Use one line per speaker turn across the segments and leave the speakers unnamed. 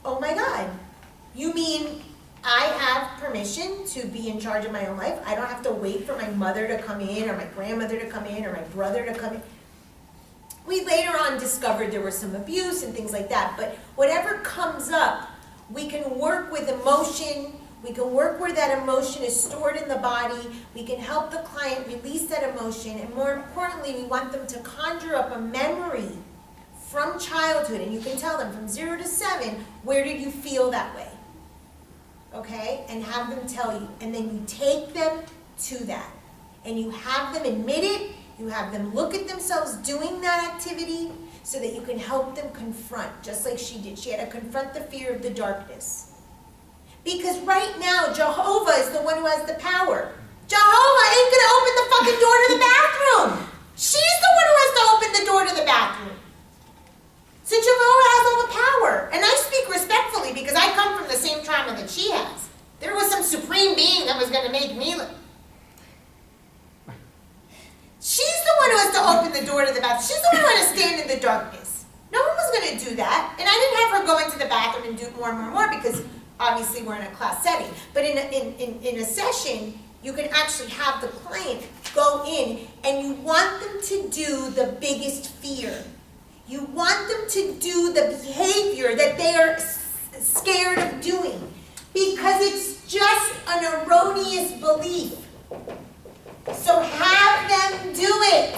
oh my God, you mean I have permission to be in charge of my own life? I don't have to wait for my mother to come in, or my grandmother to come in, or my brother to come in. We later on discovered there was some abuse and things like that, but whatever comes up, we can work with emotion, we can work where that emotion is stored in the body, we can help the client release that emotion, and more importantly, we want them to conjure up a memory from childhood, and you can tell them from 0 to 7, where did you feel that way? Okay, and have them tell you, and then you take them to that, and you have them admit it, you have them look at themselves doing that activity, so that you can help them confront, just like she did. She had to confront the fear of the darkness. Because right now, Jehovah is the one who has the power. Jehovah ain't gonna open the fucking door to the bathroom. She's the one who has to open the door to the bathroom. So Jehovah has all the power. And I speak respectfully because I come from the same trauma that she has. There was some supreme being that was going to make me look. She's the one who has to open the door to the bathroom. She's the one who had to stand in the darkness. No one was going to do that. And I didn't have her go into the bathroom and do more and more and more because obviously we're in a class setting. But in a session, you can actually have the client go in and you want them to do the biggest fear. You want them to do the behavior that they are scared of doing because it's just an erroneous belief. So have them do it.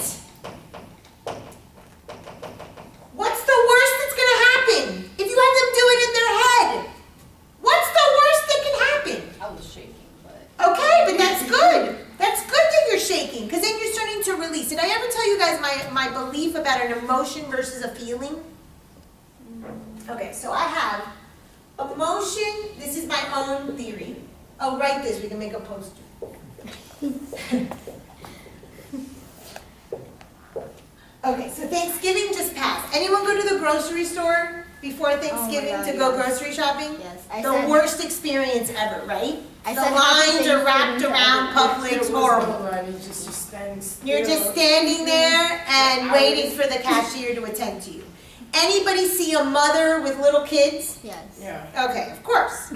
What's the worst that's going to happen if you have them do it in their head? What's the worst that can happen?
I was shaking, but...
Okay, but that's good. That's good that you're shaking, because then you're starting to release. Did I ever tell you guys my belief about an emotion versus a feeling? Okay, so I have emotion. This is my own theory. Oh, write this. We can make a poster. Okay, so Thanksgiving just passed. Anyone go to the grocery store before Thanksgiving to go grocery shopping?
Yes.
The worst experience ever, right?
I
The
said
lines are
Happy
wrapped
Thanksgiving
around Publix, it's horrible. You're just standing there and waiting for the cashier to attend to you. Anybody see a mother with little kids?
Yes.
Yeah.
Okay, of course.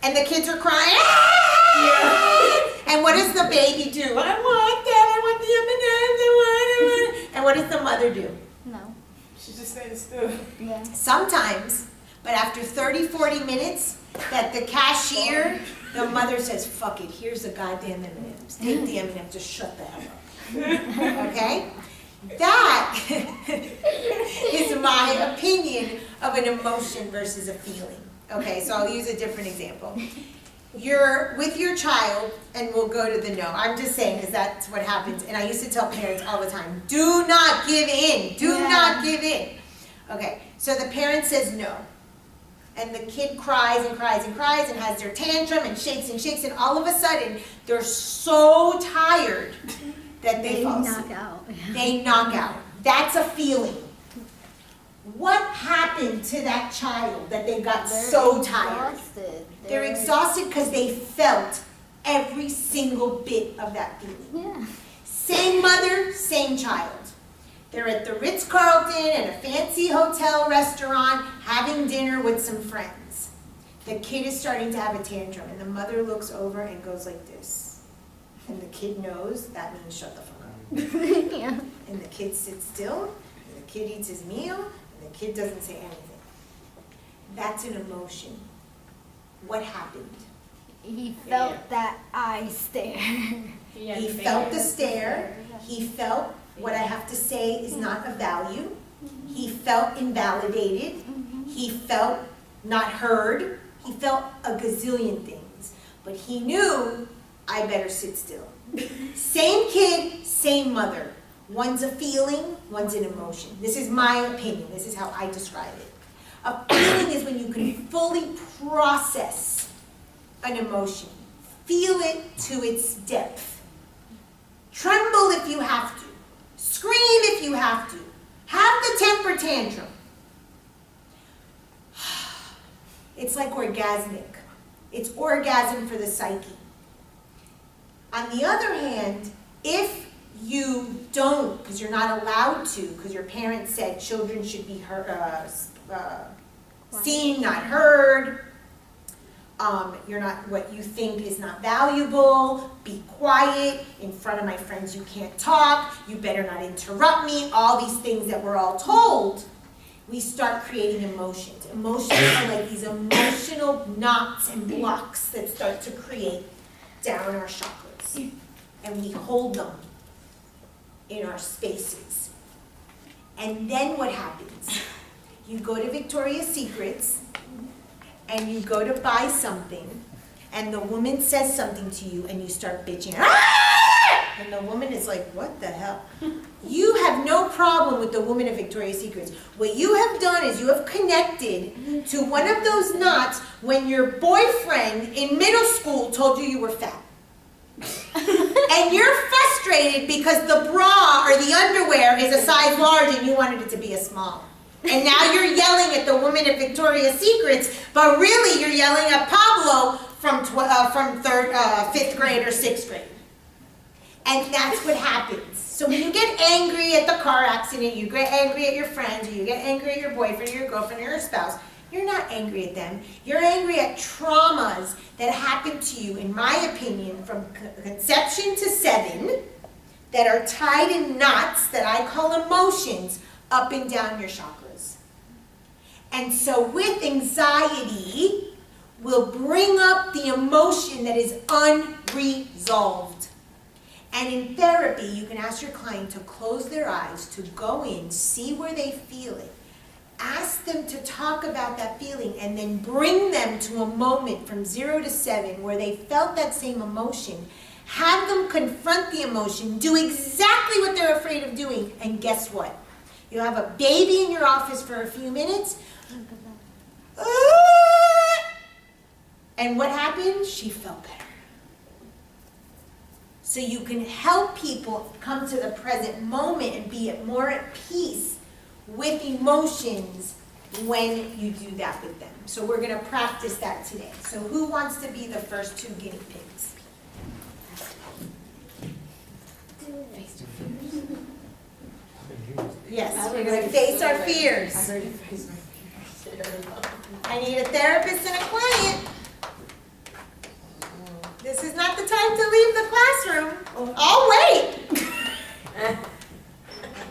And the kids are crying. "Ah!" And what does the baby do? I want that. I want the M&Ms. I want. And what does the mother do?
No.
She just stands still.
Yeah.
Sometimes, but after 30, 40 minutes, that the cashier, the mother says, fuck it, here's the goddamn M&Ms. Take the M&Ms, just shut the hell up. Okay? That is my opinion of an emotion versus a feeling. Okay, so I'll use a different example. You're with your child, and we'll go to the no. I'm just saying, because that's what happens. And I used to tell parents all the time, do not give in. Do not give in. Okay, so the parent says no. And the kid cries and cries and cries and has their tantrum and shakes, and all of a sudden, they're so tired that they fall asleep.
knock out.
They knock out. That's a feeling. What happened to that child that they got so tired?
Exhausted.
They're exhausted because they felt every single bit of that feeling.
Yeah.
Same mother, same child. They're at the Ritz-Carlton and a fancy hotel restaurant having dinner with some friends. The kid is starting to have a tantrum and the mother looks over and goes like this. And the kid knows that means shut the fuck up.
Yeah.
And the kid sits still, and the kid eats his meal, and the kid doesn't say anything. That's an emotion. What happened?
He felt that eye stare.
He felt the stare. He felt what I have to say is not of value. He felt invalidated. He felt not heard. He felt a gazillion things. But he knew, I better sit still. Same kid, same mother. One's a feeling, one's an emotion. This is my opinion. This is how I describe it. A feeling is when you can fully process an emotion. Feel it to its depth. Tremble if you have to. Scream if you have to. Have the temper tantrum. It's like orgasmic. It's orgasm for the psyche. On the other hand, if you don't, because you're not allowed to, because your parents said children should be seen, not heard. You're not, what you think is not valuable. Be quiet. In front of my friends you can't talk. You better not interrupt me. All these things that we're all told. We start creating emotions. Emotions are like these emotional knots and blocks that start to create down our chakras. And we hold them in our spaces. And then what happens? You go to Victoria's Secrets and you go to buy something and the woman says something to you and you start bitching. Ah! And the woman is like, what the hell? You have no problem with the woman of Victoria's Secrets. What you have done is you have connected to one of those knots when your boyfriend in middle school told you were fat. And you're frustrated because the bra or the underwear is a size large and you wanted it to be a small. And now you're yelling at the woman at Victoria's Secrets, but really you're yelling at Pablo from 5th grade or 6th grade. And that's what happens. So when you get angry at the car accident, you get angry at your friends, or you get angry at your boyfriend or your girlfriend or your spouse, you're not angry at them. You're angry at traumas that happened to you, in my opinion, from conception to 7, that are tied in knots that I call emotions up and down your chakras. And so with anxiety, we'll bring up the emotion that is unresolved. And in therapy, you can ask your client to close their eyes, to go in, see where they feel it. Ask them to talk about that feeling and then bring them to a moment from 0 to 7 where they felt that same emotion. Have them confront the emotion, do exactly what they're afraid of doing, and guess what? You'll have a baby in your office for a few minutes. And what happened? She felt better. So you can help people come to the present moment and be more at peace with emotions when you do that with them. So we're going to practice that today. So who wants to be the first 2 guinea pigs? Yes, we're going to face our fears.
I already faced my fears.
I need a therapist and a client. This is not the time to leave the classroom. I'll wait.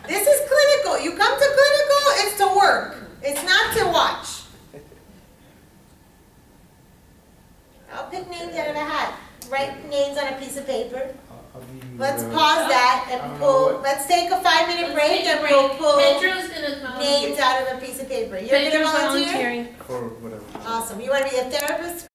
This is clinical. You come to clinical, it's to work. It's not to watch. I'll pick names out of a hat. Write names on a piece of paper. Let's pause that and pull. Let's take a 5-minute break and we'll pull
Pedro's gonna
names out of a piece of paper. You're going to
Pedro's
volunteer?
volunteering.
For whatever.
Awesome. You want to be a therapist?